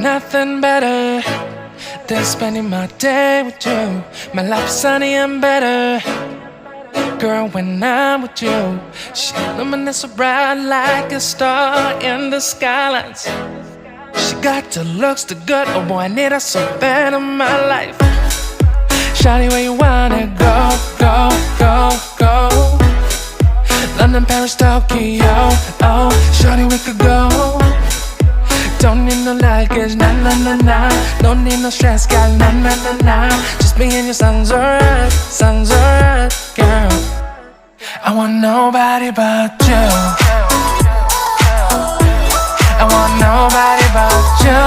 nothing better than spending my day with you. My life's sunny and better, girl, when I'm with you. She illuminates so bright like a star in the skylines. She got the looks, the good, oh boy, I need her so bad in my life. Shawty, where you wanna go, go, go, go? London, Paris, Tokyo, oh, shawty, we could go. Don't need no luggage, nah, nah, nah, nah. Don't need no stress, girl, nah, nah, nah, nah. Just me and you sounds alright, girl. I want nobody but you. I want nobody but you.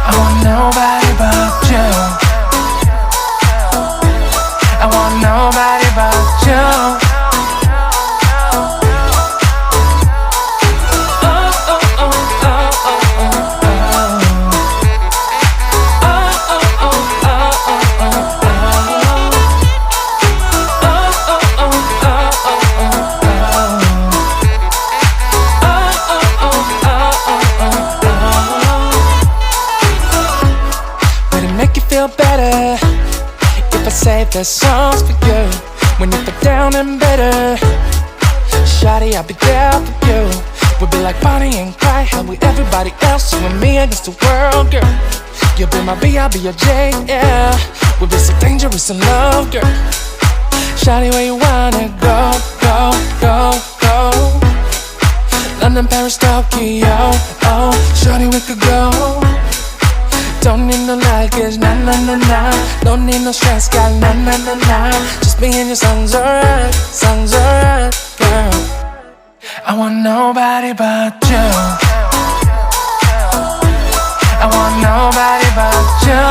I want nobody but you. I want nobody but you. Feel better if I save the songs for you. When you feel down and bitter, shawty, I'll be there for you. We'll be like Bonnie and Clyde, how we everybody else, you and me against the world, girl. You'll be my B, I'll be your J, yeah. We'll be so dangerous in love, girl. Shawty, where you wanna go, go, go, go? London, Paris, Tokyo, oh, shawty, we could go. Don't need no luggage, nah, nah, nah, nah. Don't need no stress, girl, nah, nah, nah, nah. Just me and you sounds alright, girl. I want nobody but you. I want nobody but you.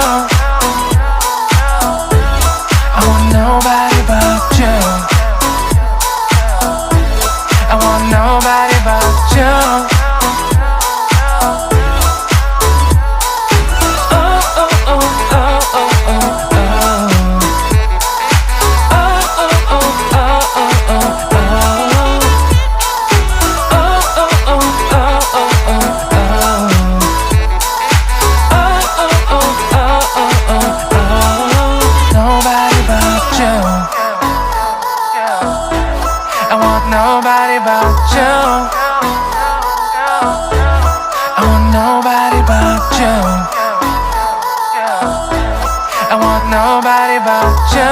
I want nobody but you. I want nobody but you. Nobody but you. I want nobody but you. I want nobody but you.